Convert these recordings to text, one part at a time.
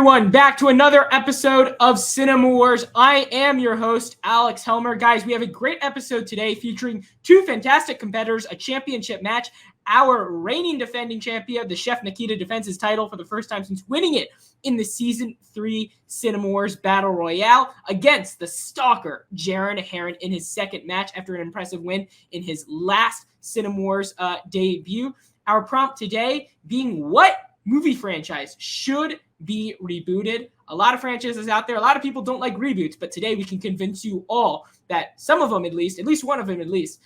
everyone, back to another episode of CINEMAWARS. I am your host, Alex Helmer. Guys, we have a great episode today featuring two fantastic competitors, a championship match. Our reigning defending champion, the Chef Nikita, defends his title for the first time since winning it in the Season 3 CINEMAWARS Battle Royale against the stalker, Jaren Heron, in his second match after an impressive win in his last CINEMAWARS debut. Our prompt today being, what movie franchise should be rebooted? A lot of franchises out there. A lot of people don't like reboots, but today we can convince you all that some of them at least one of them at least,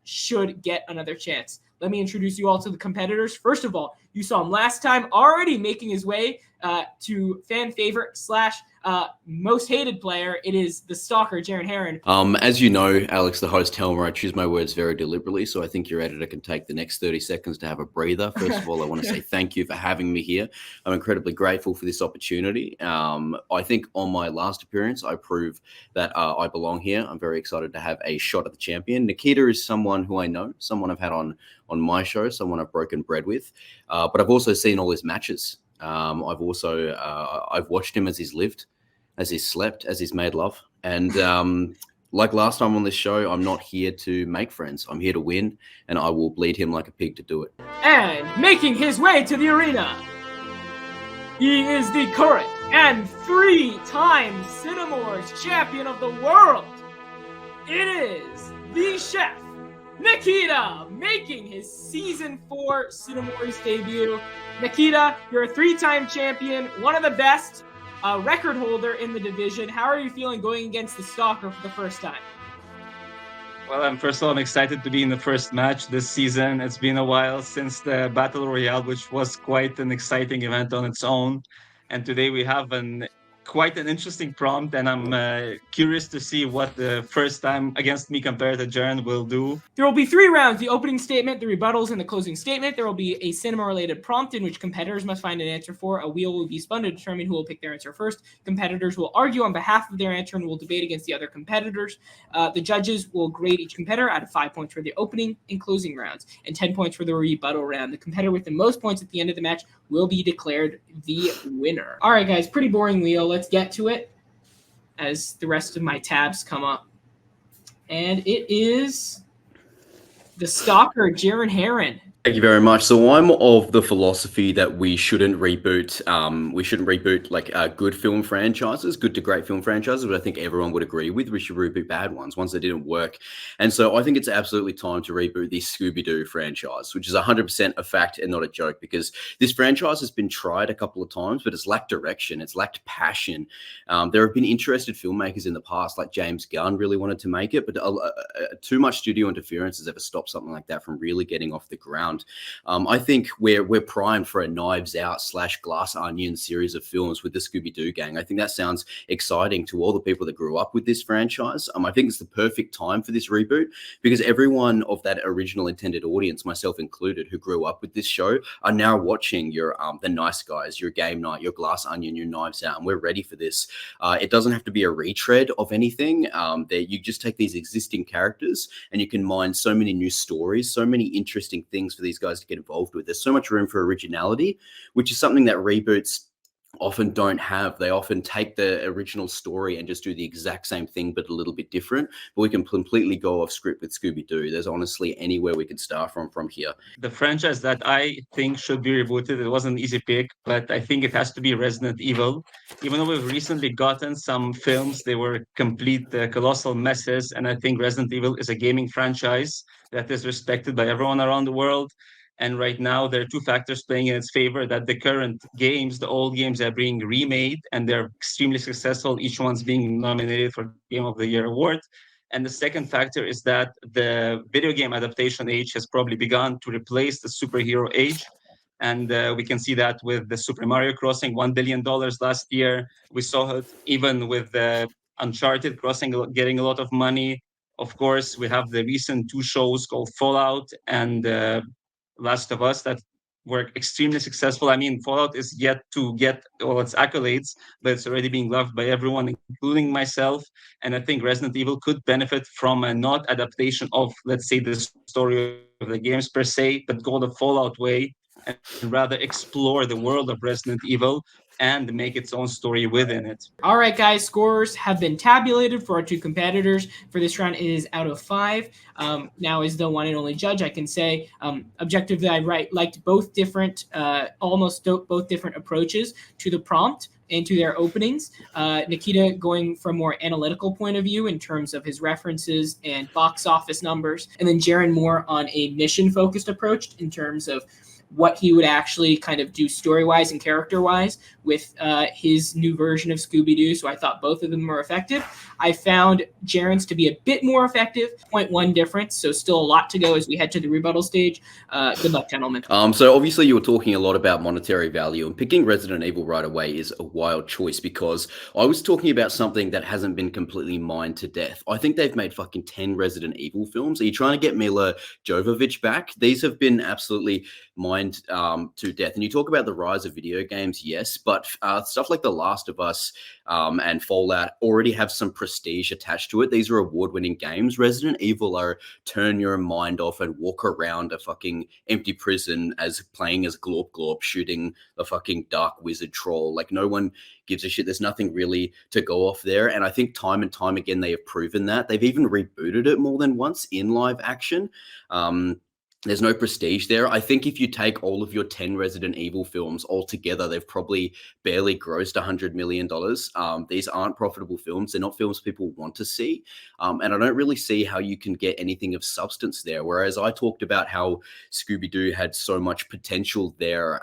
should get another chance. Let me introduce you all to the competitors. First of all, you saw him last time already making his way to fan favorite / most hated player. It is the stalker, Jaren Heron. As you know, Alex, the host Helmer, I choose my words very deliberately, so I think your editor can take the next 30 seconds to have a breather. First of all, I want to say thank you for having me here. I'm incredibly grateful for this opportunity. I think on my last appearance, I proved that I belong here. I'm very excited to have a shot at the champion. Nikita is someone who I know, someone I've had on my show, someone I've broken bread with, but I've also seen all his matches. I've watched him as he's lived, as he's slept, as he's made love. And like last time on this show, I'm not here to make friends. I'm here to win, and I will bleed him like a pig to do it. And making his way to the arena, he is the current and 3-time CINEMAWARS champion of the world. It is the Chef Nikita, making his Season 4 CINEMAWARS debut. Nikita, you're a 3-time champion, one of the best, record holder in the division. How are you feeling going against the stalker for the first time? Well, first of all, I'm excited to be in the first match this season. It's been a while since the Battle Royale, which was quite an exciting event on its own. And today we have quite an interesting prompt, and I'm curious to see what the first time against me compared to Jaren will do. There will be 3 rounds: the opening statement, the rebuttals, and the closing statement. There will be a cinema-related prompt in which competitors must find an answer for. A wheel will be spun to determine who will pick their answer first. Competitors will argue on behalf of their answer and will debate against the other competitors. The judges will grade each competitor out of 5 points for the opening and closing rounds and 10 points for the rebuttal round. The competitor with the most points at the end of the match will be declared the winner. All right, guys, pretty boring wheel. Let's get to it as the rest of my tabs come up. And it is the stalker, Jaren Heron. Thank you very much. So I'm of the philosophy that we shouldn't reboot. Like good film franchises, good to great film franchises, but I think everyone would agree with. We should reboot bad ones that didn't work. And so I think it's absolutely time to reboot the Scooby-Doo franchise, which is 100% a fact and not a joke, because this franchise has been tried a couple of times, but it's lacked direction. It's lacked passion. There have been interested filmmakers in the past, like James Gunn really wanted to make it, but too much studio interference has ever stopped something like that from really getting off the ground. I think we're primed for a Knives Out / Glass Onion series of films with the Scooby-Doo gang. I think that sounds exciting to all the people that grew up with this franchise. I think it's the perfect time for this reboot, because everyone of that original intended audience, myself included, who grew up with this show, are now watching your The Nice Guys, your Game Night, your Glass Onion, your Knives Out, and we're ready for this. It doesn't have to be a retread of anything. You just take these existing characters and you can mine so many new stories, so many interesting things for these guys to get involved with. There's so much room for originality, which is something that reboots often don't have. They often take the original story and just do the exact same thing, but a little bit different. But we can completely go off script with Scooby-Doo. There's honestly anywhere we could start from here. The franchise that I think should be rebooted, it was an easy pick, but I think it has to be Resident Evil. Even though we've recently gotten some films, they were complete colossal messes. And I think Resident Evil is a gaming franchise that is respected by everyone around the world. And right now, there are 2 factors playing in its favor: that the current games, the old games, are being remade, and they're extremely successful. Each one's being nominated for Game of the Year award. And the second factor is that the video game adaptation age has probably begun to replace the superhero age. And we can see that with the Super Mario crossing $1 billion last year. We saw it even with the Uncharted getting a lot of money. Of course, we have the recent 2 shows called Fallout and Last of Us that were extremely successful. I mean, Fallout is yet to get all its accolades, but it's already being loved by everyone, including myself. And I think Resident Evil could benefit from a not adaptation of, let's say, the story of the games per se, but go the Fallout way and rather explore the world of Resident Evil and make its own story within it. All right, guys, scores have been tabulated for our two competitors. For this round, it is out of 5. Now, as the one and only judge, I can say objectively, I liked both different, both different approaches to the prompt and to their openings. Nikita going from more analytical point of view in terms of his references and box office numbers, and then Jaron more on a mission-focused approach in terms of what he would actually kind of do story-wise and character-wise with his new version of Scooby-Doo. So I thought both of them were effective. I found Jaron's to be a bit more effective, 0.1 difference. So still a lot to go as we head to the rebuttal stage. Good luck, gentlemen. So obviously you were talking a lot about monetary value, and picking Resident Evil right away is a wild choice because I was talking about something that hasn't been completely mined to death. I think they've made fucking 10 Resident Evil films. Are you trying to get Mila Jovovich back? These have been absolutely mined to death. And you talk about the rise of video games, yes, but stuff like The Last of Us and Fallout already have some prestige attached to it. These are award-winning games. Resident Evil are turn your mind off and walk around a fucking empty prison as playing as Glorp Glorp, shooting a fucking dark wizard troll. Like, no one gives a shit. There's nothing really to go off there. And I think time and time again, they have proven that. They've even rebooted it more than once in live action. There's no prestige there. I think if you take all of your 10 Resident Evil films all together, they've probably barely grossed $100 million. These aren't profitable films. They're not films people want to see. And I don't really see how you can get anything of substance there. Whereas I talked about how Scooby-Doo had so much potential there,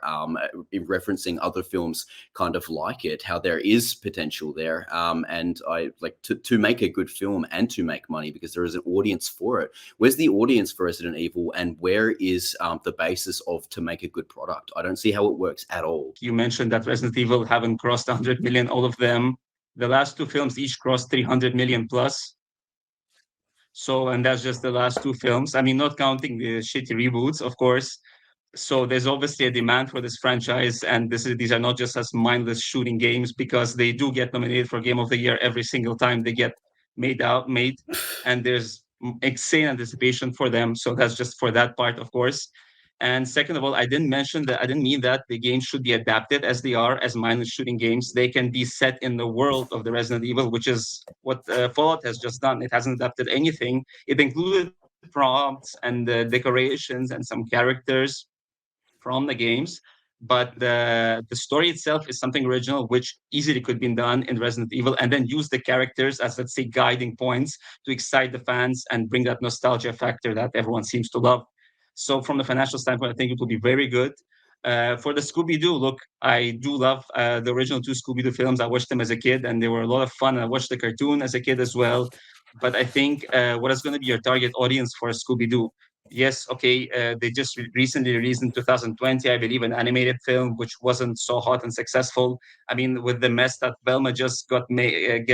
in referencing other films kind of like it, how there is potential there. And I like to make a good film and to make money because there is an audience for it. Where's the audience for Resident Evil, and where is the basis of to make a good product? I don't see how it works at all. You mentioned that Resident Evil haven't crossed 100 million, all of them. The last 2 films each crossed 300 million plus. So, and that's just the last 2 films. I mean, not counting the shitty reboots, of course. So there's obviously a demand for this franchise, and these are not just as mindless shooting games, because they do get nominated for Game of the Year every single time they get made, and there's insane anticipation for them. So that's just for that part, of course. And second of all, I didn't mean that the games should be adapted as they are, as mindless shooting games. They can be set in the world of the Resident Evil, which is what Fallout has just done. It hasn't adapted anything. It included prompts and decorations and some characters from the games, but the story itself is something original, which easily could be done in Resident Evil, and then use the characters as, let's say, guiding points to excite the fans and bring that nostalgia factor that everyone seems to love. So from the financial standpoint, I think it will be very good. For the Scooby-Doo, look, I do love the original 2 Scooby-Doo films. I watched them as a kid, and they were a lot of fun. I watched the cartoon as a kid as well. But I think what is going to be your target audience for Scooby-Doo? Yes, okay, they just recently released in 2020, I believe, an animated film which wasn't so hot and successful. I mean, with the mess that Velma just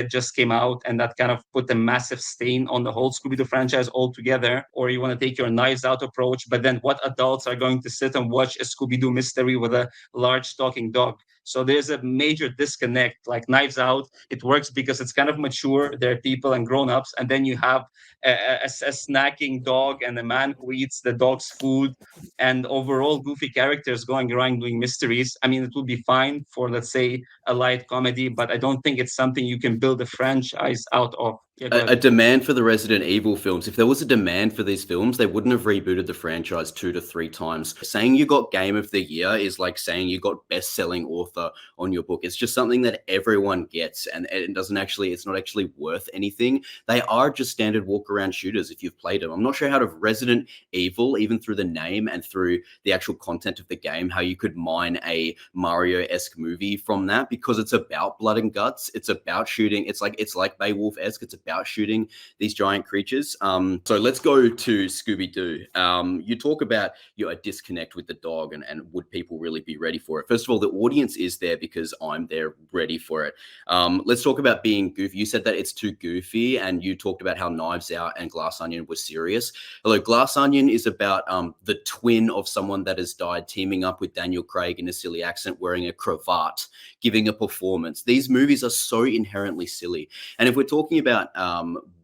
just came out, and that kind of put a massive stain on the whole Scooby-Doo franchise altogether. Or you want to take your Knives Out approach, but then what adults are going to sit and watch a Scooby-Doo mystery with a large talking dog? So there's a major disconnect. Like Knives Out, it works because it's kind of mature. There are people and grown-ups, and then you have a snacking dog and a man who eats the dog's food, and overall goofy characters going around doing mysteries. I mean, it would be fine for, let's say, a light comedy, but I don't think it's something you can build a franchise out of. Yeah, a demand for the Resident Evil films. If there was a demand for these films, they wouldn't have rebooted the franchise 2 to 3 times. Saying you got Game of the Year is like saying you got best-selling author on your book. It's just something that everyone gets, and it's not actually worth anything. They are just standard walk-around shooters if you've played them. I'm not sure how to Resident Evil, even through the name and through the actual content of the game, how you could mine a Mario-esque movie from that, because it's about blood and guts. It's about shooting. It's like Beowulf-esque. It's about shooting these giant creatures. So let's go to Scooby-Doo. You talk about your disconnect with the dog, and would people really be ready for it? First of all, the audience is there because I'm there ready for it. Let's talk about being goofy. You said that it's too goofy, and you talked about how Knives Out and Glass Onion were serious. Hello, Glass Onion is about the twin of someone that has died teaming up with Daniel Craig in a silly accent, wearing a cravat, giving a performance. These movies are so inherently silly. And if we're talking about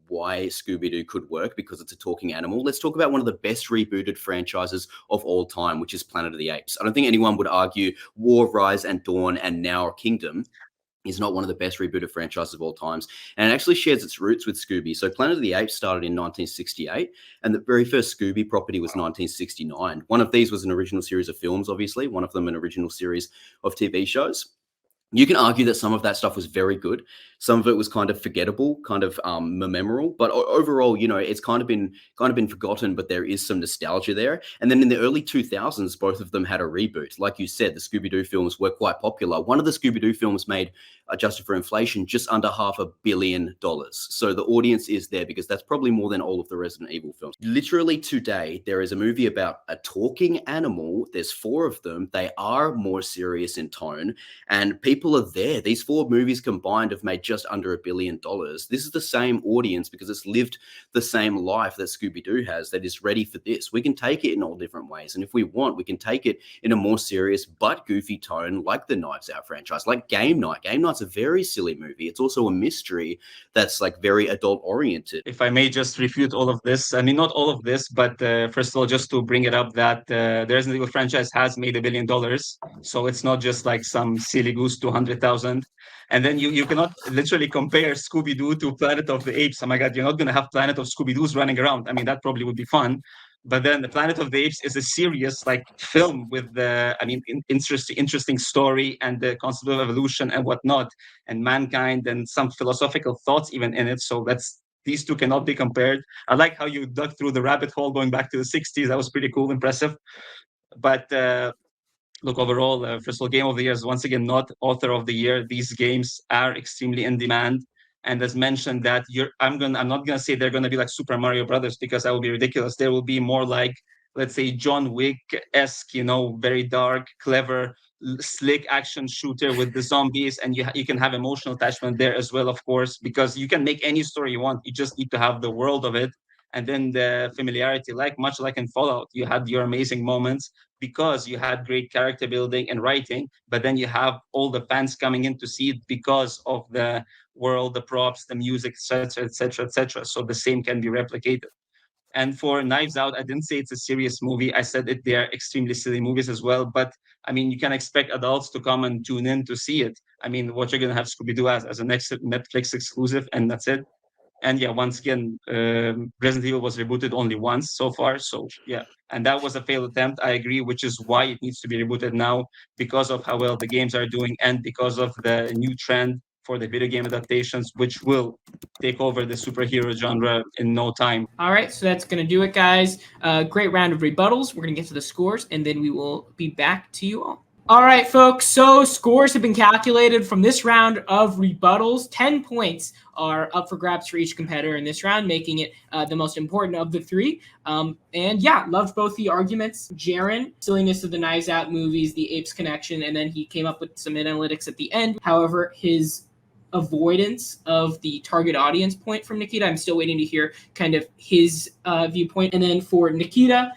why Scooby-Doo could work because it's a talking animal, let's talk about one of the best rebooted franchises of all time, which is Planet of the Apes. I don't think anyone would argue War, Rise, and Dawn, and now Kingdom is not one of the best rebooted franchises of all times. And it actually shares its roots with Scooby. So Planet of the Apes started in 1968, and the very first Scooby property was 1969. One of these was an original series of films, obviously, one of them an original series of TV shows. You can argue that some of that stuff was very good. Some of it was kind of forgettable, kind of memorable. But overall, it's kind of been forgotten. But there is some nostalgia there. And then in the early 2000s, both of them had a reboot. Like you said, the Scooby-Doo films were quite popular. One of the Scooby-Doo films made, adjusted for inflation, just under $500 million. So the audience is there because that's probably more than all of the Resident Evil films. Literally today, there is a movie about a talking animal. There's 4 of them. They are more serious in tone, and people are there. These 4 movies combined have made just under $1 billion. This is the same audience because it's lived the same life that Scooby-Doo has, that is ready for this. We can take it in all different ways. And if we want, we can take it in a more serious but goofy tone, like the Knives Out franchise, like Game Night. Game Night's a very silly movie. It's also a mystery that's like very adult oriented. If I may just refute all of this, I mean, not all of this, but first of all, just to bring it up that the Resident Evil franchise has made $1 billion. So it's not just like some silly goose 200,000. And then you cannot literally compare Scooby-Doo to Planet of the Apes. Oh my God, you're not going to have Planet of Scooby-Doos running around. I mean, that probably would be fun. But then the Planet of the Apes is a serious like film with the, I mean, interesting story and the concept of evolution and whatnot, and mankind and some philosophical thoughts even in it. So these two cannot be compared. I like how you dug through the rabbit hole going back to the 60s. That was pretty cool, impressive. But look, overall, first of all, Game of the Year is once again not Author of the Year. These games are extremely in demand. And as mentioned, that I'm not gonna say they're gonna be like Super Mario Brothers because that will be ridiculous. There will be more like, let's say, John Wick-esque, very dark, clever, slick action shooter with the zombies, and you can have emotional attachment there as well, of course, because you can make any story you want. You just need to have the world of it, and then the familiarity, much like in Fallout, you had your amazing moments because you had great character building and writing, but then you have all the fans coming in to see it because of the world, the props, the music, etc., etc., etc. So the same can be replicated. And for Knives Out, I didn't say it's a serious movie. I said they are extremely silly movies as well. But I mean, you can expect adults to come and tune in to see it. I mean, what you're gonna have Scooby-Doo as a next Netflix exclusive, and that's it. And yeah, once again, Resident Evil was rebooted only once so far. So yeah, and that was a failed attempt. I agree, which is why it needs to be rebooted now because of how well the games are doing and because of the new trend for the video game adaptations, which will take over the superhero genre in no time. All right, so that's going to do it, guys. Great round of rebuttals. We're going to get to the scores, and then we will be back to you all. All right, folks. So scores have been calculated from this round of rebuttals. 10 points are up for grabs for each competitor in this round, making it the most important of the 3. And yeah, loved both the arguments. Jaren, silliness of the Knives Out movies, the Apes connection, and then he came up with some analytics at the end. However, his avoidance of the target audience point from Nikita, I'm still waiting to hear kind of his viewpoint. And then for Nikita,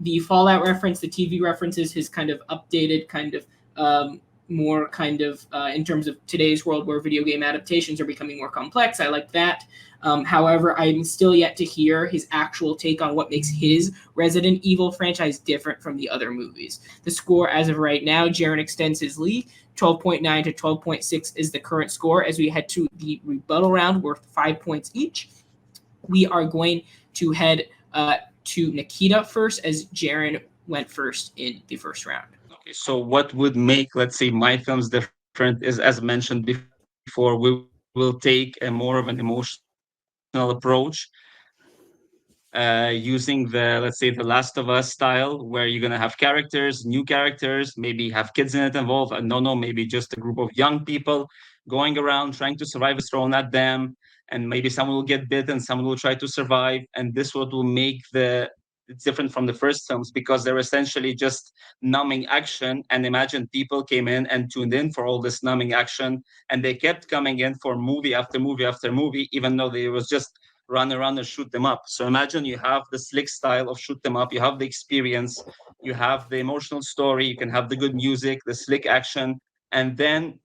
the Fallout reference, the TV references, his kind of updated kind of more kind of in terms of today's world where video game adaptations are becoming more complex. I like that. However, I'm still yet to hear his actual take on what makes his Resident Evil franchise different from the other movies. The score as of right now, Jaren extends his lead. 12.9 to 12.6 is the current score as we head to the rebuttal round worth 5 points each. We are going to head to Nikita first as Jaren went first in the first round. Okay, so what would make, let's say, my films different is, as mentioned before, we will take a more of an emotional approach, using the, let's say, the Last of Us style, where you're going to have characters, new characters, maybe have kids in it involved. No, maybe just a group of young people going around trying to survive is thrown at them. And maybe someone will get bitten, someone will try to survive. And this what will make it's different from the first films because they're essentially just numbing action. And imagine people came in and tuned in for all this numbing action. And they kept coming in for movie after movie after movie, even though they was just run around and shoot them up. So imagine you have the slick style of shoot them up, you have the experience, you have the emotional story, you can have the good music, the slick action, and then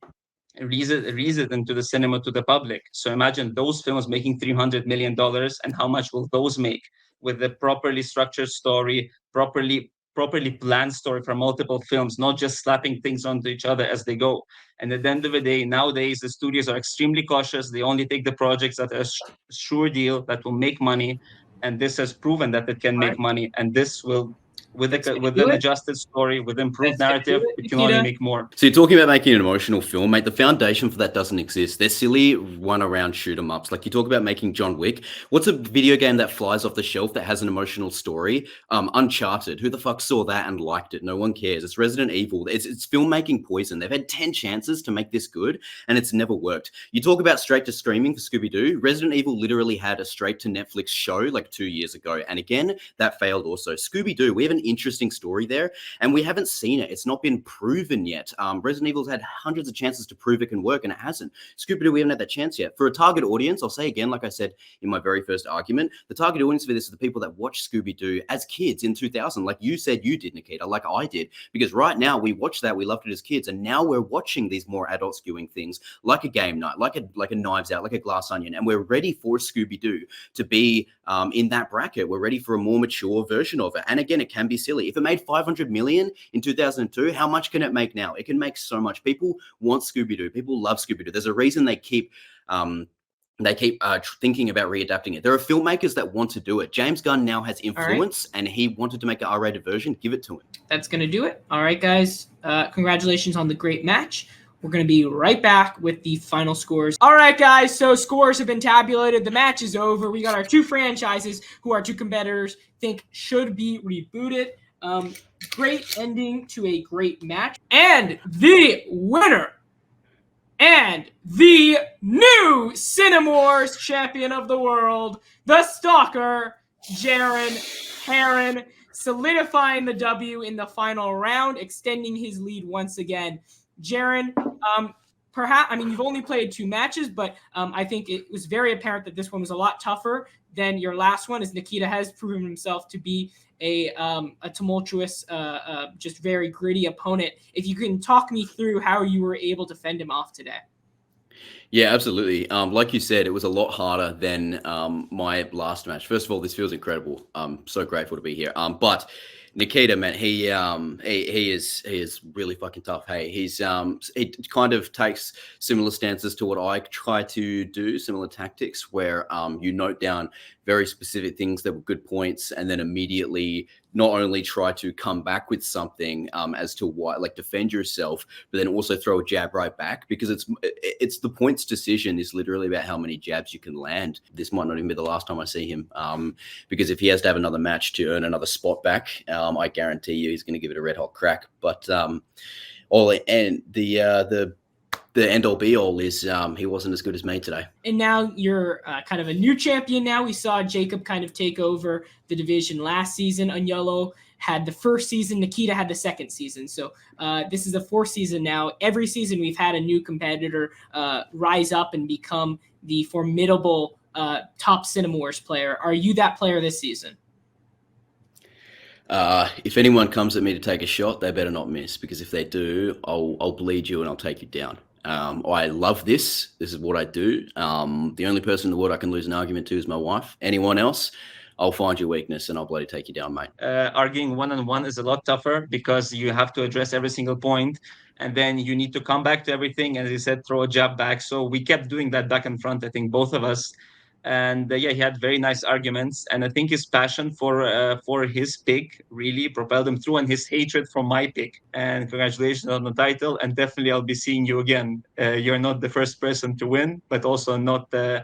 release it into the cinema to the public. So imagine those films making $300 million, and how much will those make with the properly structured story, properly planned story for multiple films, not just slapping things onto each other as they go. And at the end of the day, nowadays the studios are extremely cautious. They only take the projects that are a sure deal, that will make money, and this has proven that it can make money. And this will, with an adjusted story, with improved narrative, it can only make more. So you're talking about making an emotional film, mate. The foundation for that doesn't exist. They're silly run-around shoot-'em-ups. Like, you talk about making John Wick. What's a video game that flies off the shelf that has an emotional story? Uncharted. Who the fuck saw that and liked it? No one cares. It's Resident Evil. It's filmmaking poison. They've had 10 chances to make this good, and it's never worked. You talk about straight to streaming for Scooby-Doo. Resident Evil literally had a straight to Netflix show like 2 years ago, and again, that failed also. Scooby-Doo, we have an interesting story there, and we haven't seen it. It's not been proven yet. Resident Evil's had hundreds of chances to prove it can work, and it hasn't. Scooby-Doo, we haven't had that chance yet. For a target audience, I'll say again, like I said in my very first argument, the target audience for this is the people that watched Scooby-Doo as kids in 2000, like you said you did, Nikita, like I did. Because right now, we watched that, we loved it as kids, and now we're watching these more adult skewing things, like a Game Night, like a Knives Out, like a Glass Onion, and we're ready for Scooby-Doo to be in that bracket. We're ready for a more mature version of it. And again, it can be silly. If it made 500 million in 2002, how much can it make now? It can make so much. People want Scooby-Doo. People love Scooby-Doo. There's a reason they keep thinking about readapting it. There are filmmakers that want to do it. James Gunn now has influence, and he wanted to make an R-rated version. Give it to him. That's going to do it. All right, guys. Congratulations on the great match. We're going to be right back with the final scores. All right, guys. So scores have been tabulated. The match is over. We got our two franchises who our two competitors think should be rebooted. Great ending to a great match. And the winner and the new CINEMAWARS champion of the world, the Stalker, Jaron Heron, solidifying the W in the final round, extending his lead once again. Jaron, you've only played 2 matches, but I think it was very apparent that this one was a lot tougher than your last one, as Nikita has proven himself to be a tumultuous, just very gritty opponent. If you can talk me through how you were able to fend him off today. Yeah, absolutely. Like you said, it was a lot harder than my last match. First of all, this feels incredible. I'm so grateful to be here. But Nikita, man, he is really fucking tough. Hey, he kind of takes similar stances to what I try to do, similar tactics, where you note down very specific things that were good points, and then immediately not only try to come back with something as to why, like, defend yourself, but then also throw a jab right back, because it's the points decision is literally about how many jabs you can land. This might not even be the last time I see him, because if he has to have another match to earn another spot back, I guarantee you he's going to give it a red hot crack. But the end all be all is he wasn't as good as me today. And now you're kind of a new champion now. We saw Jacob kind of take over the division last season. Agnello had the first season. Nikita had the second season. So this is the 4th season now. Every season we've had a new competitor rise up and become the formidable top CINEMAWARS player. Are you that player this season? If anyone comes at me to take a shot, they better not miss, because if they do, I'll bleed you and I'll take you down. I love this. This is what I do. The only person in the world I can lose an argument to is my wife. Anyone else, I'll find your weakness and I'll bloody take you down, mate. Arguing one-on-one is a lot tougher, because you have to address every single point, and then you need to come back to everything. And as you said, throw a jab back. So we kept doing that back and front, I think, both of us. And he had very nice arguments, and I think his passion for his pick really propelled him through, and his hatred for my pick. And congratulations on the title, and definitely I'll be seeing you again. You're not the first person to win, but also not the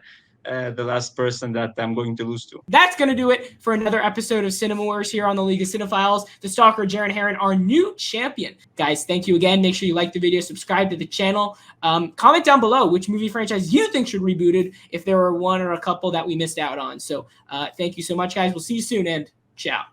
last person that I'm going to lose to. That's going to do it for another episode of CINEMAWARS here on the League of Cinephiles. The Stalker, Jaron Heron, our new champion. Guys, thank you again. Make sure you like the video, subscribe to the channel. Comment down below which movie franchise you think should be rebooted, if there were one or a couple that we missed out on. So thank you so much, guys. We'll see you soon, and ciao.